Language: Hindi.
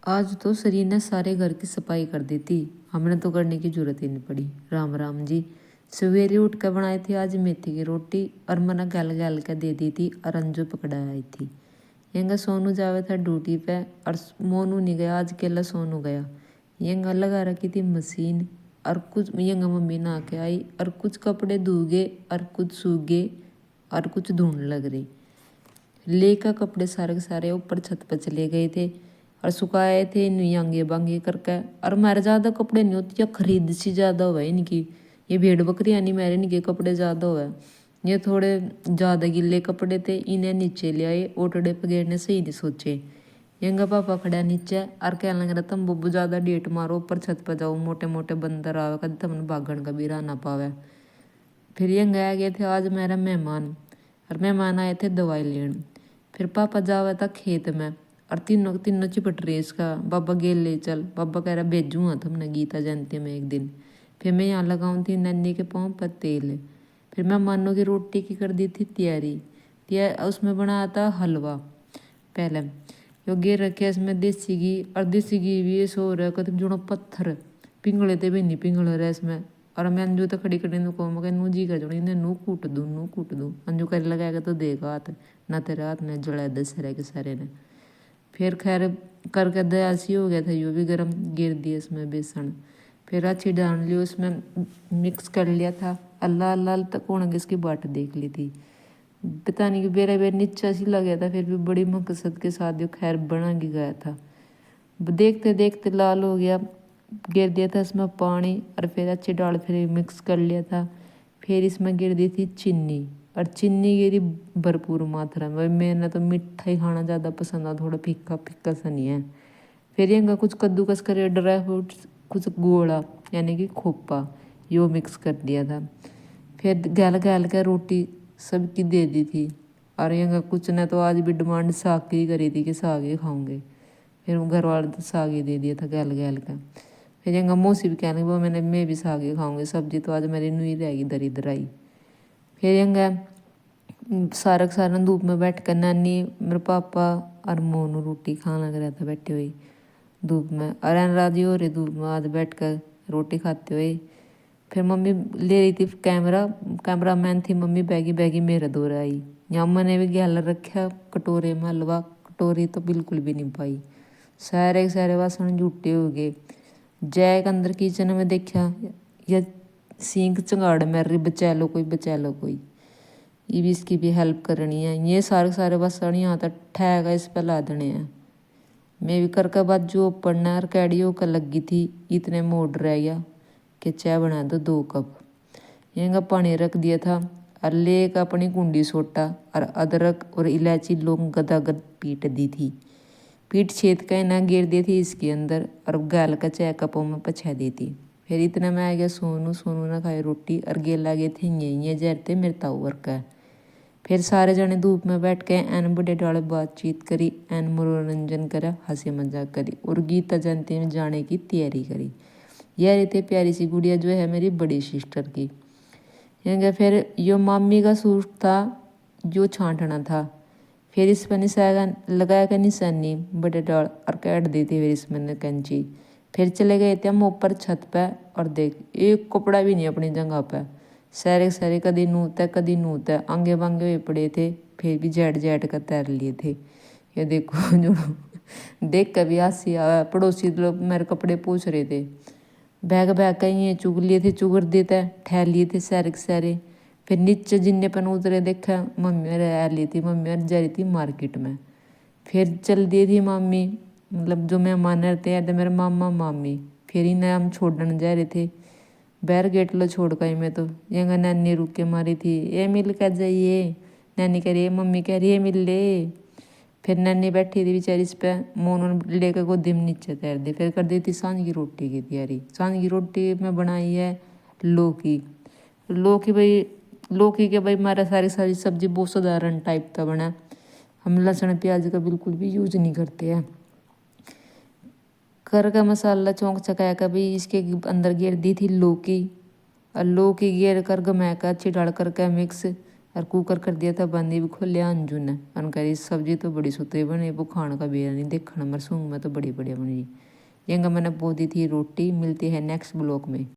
आज तो सरी ने सारे घर की सफाई कर दी थी। हमने तो करने की जरूरत ही नहीं पड़ी। राम राम जी। सवेरे उठ कर बनाई थी आज मेथी की रोटी और मना गल गल के दे दी थी और अंजू पकड़ा आई थी। यंगा सोनू जावे था ड्यूटी पे और मोनू नहीं गया। आज केला सोनू गया। यंगा लगा रखी थी मशीन और कुछ यंगा मम्मी नहा के आई और कुछ कपड़े धूगे और कुछ सूगे और कुछ धुंध लग रही। लेकर कपड़े सारे के सारे ऊपर छत पर चले गए थे और सुखाए थे यांगे बांगे करके। और मेरे ज़्यादा कपड़े नहीं होती या खरीद सी ज़्यादा हुआ इनकी। ये भेड़ बकरियाँ नहीं मेरे इनके कपड़े ज़्यादा हुआ। ये थोड़े ज़्यादा गिले कपड़े थे इन्हें नीचे ले आए। ओटड़े पगेरने सही नहीं सोचे। यंगा पापा खड़ा नीचे और कहने लग रहा तुम बब्बू ज़्यादा डेट मारो ऊपर छत पर जाओ मोटे मोटे बंदर आवे कद तुमने भागण का भी ना पावे। फिर यंगा आ गए थे आज मेरा मेहमान और मेहमान आए थे दवाई लेने। फिर पापा जावा था खेत में और तीनों तीनों चिपट रहे इसका। बाबा गेल ले चल। बाबा कह रहा भेजूँगा तुमने गीता जयंती में एक दिन। फिर मैं यहाँ लगाऊँ थी नन्नी के पाँव पर तेल। फिर मैं मानो की रोटी की कर दी थी तैयारी। उसमें बनाया था हलवा। पहले यो गिर रखे इसमें देसी घी और देसी घी भी ये सो रहा है जुड़ो पत्थर पिंगले थे भी नहीं पिंगल रहे इसमें। और मैं अंजू तो खड़ी खड़ी को मैं नू जी कर जोड़ी नू कूट दूँ अंजू कर लगाएगा तो देगा हाथ ना तेरे हाथ में जड़ा दशहरे के सारे ने। फिर खैर करके दयासी हो गया था यो भी गरम गिर दिया इसमें बेसन। फिर अच्छी डाल ली उसमें मिक्स कर लिया था। अल्लाह अल्लाह तक कौन इसकी बाट देख ली थी। पता नहीं कि बेरा बेर नीचा सी लग गया था फिर भी बड़ी मकसद के साथ जो खैर बना के गया था। देखते देखते लाल हो गया। गिर दिया था इसमें पानी और फिर अच्छी डाल फिर मिक्स कर लिया था। फिर इसमें गिर दी थी चीनी और चीनी गिरी भरपूर मात्रा में। मैंने तो मीठा ही खाना ज़्यादा पसंद है थोड़ा फीका फीका सा नहीं है। फिर यंगा कुछ कद्दूकस करे ड्राई फ्रूट्स कुछ गोला यानी कि खोपा यो मिक्स कर दिया था। फिर गल गल के रोटी सबकी दे दी थी। और यंगा कुछ ने तो आज भी डिमांड साग की करी थी कि साग ही खाऊंगे। फिर घर वाले तो साग ही दे दिया था गल गल का। फिर यंगा मौसी भी कहने वो मैं भी साग ही खाऊंगी सब्जी तो आज मेरी नुई रहेगी दरिद्र आई। फिर यंगा सारा सारा धूप में बैठ कर नानी मेरे पापा और मोनू रोटी खाना लग रहा था बैठे हुए धूप में। और राजी हो रही धूप में आज बैठ कर रोटी खाते हुए। फिर मम्मी ले रही थी कैमरा मैन थी मम्मी बैगी बैगी मेरे दौर आई। यहाँ मैंने भी गैल रखा कटोरे में हलवा कटोरी तो बिल्कुल भी नहीं पाई। सारे के सारे बासन झूठे हो गए। जय के अंदर किचन में देखा या सिंक चंगाड़ मेर रही बचा लो कोई ये भी इसकी भी हेल्प करनी है। ये सारे सारे बासन यहाँ तक ठहगा इस पर ला देने हैं। मैं भी कर बाद जो पढ़ना और कैडियो का लगी थी इतने मोड रह गया कि चाय बना दो 2 कप। यंगा पानी रख दिया था और लेकर अपनी कुंडी सोटा और अदरक और इलायची लौंग गदागद पीट दी थी। पीठ छेद का ना गिर दी थी इसके अंदर और गाल का चाय कपों में पछा दी थी। फिर इतना में आ गया सोनू ने खाई रोटी और गेला गए थे ये जहरते मेरे ताऊ वर्का। फिर सारे जने धूप में बैठ के एन बड़े डाले बातचीत करी एन मनोरंजन करा हंसी मजाक करी और गीता जयंती में जाने की तैयारी करी। यह रहती प्यारी सी गुड़िया जो है मेरी बड़ी सिस्टर की। फिर यो मामी का सूट था जो छांटना था। फिर इस पर निशान लगाया का निशानी बड़े डाल और काट दी थी फिर इसमें कैंची। फिर चले गए थे हम ऊपर छत पे और देख एक कपड़ा भी नहीं अपनी जगह पे। सारे कदी नूत है आंगे बांगे हुए पड़े थे। फिर भी जेट कर तैर लिए थे। ये देखो जो देख कभी हंसी आया। पड़ोसी लोग मेरे कपड़े पूछ रहे थे बैग कहीं चुग लिए थे चुगर देते ठहर लिए थे सारे के सारे। फिर नीचे जिन्ने पन उतरे देखा मम्मी आ ली थी मम्मी और जा रही थी मार्केट में। फिर चल दी थी मामी मतलब जो मेहमान रहते हैं मेरे मामा मामी। फिर इन्हें हम छोड़ने जा रहे थे बैर गेट लो छोड़ कर मैं तो यंगा नानी रुक के मारी थी ये मिल कर जाइए। नानी कह रही है मम्मी कह रही है मिल ले। फिर नानी बैठी थी बेचारी इस पर मोनू लेकर गोदी में नीचे तैर दी। फिर कर दी थी सांझ की रोटी की तैयारी। सांझ की रोटी में बनाई है लौकी लौकी के भाई हमारा सारी सब्जी बहुत साधारण टाइप का बना। हम लहसुन प्याज का बिल्कुल भी यूज नहीं करते हैं। कर का मसाला चौंक चकाया का भी इसके अंदर गिर दी थी लौकी और लौकी गिर कर गमै का अच्छी डाल करके मिक्स और कुकर कर दिया था बंद। भी खोल लिया अंजू ने। अन करी सब्जी तो बड़ी सुतरी बनी, वो खाने का बेरा नहीं देखना मरसूंग में तो बड़ी बढ़िया बनी। यंगा मैंने बो दी थी रोटी। मिलती है नेक्स्ट ब्लॉग में।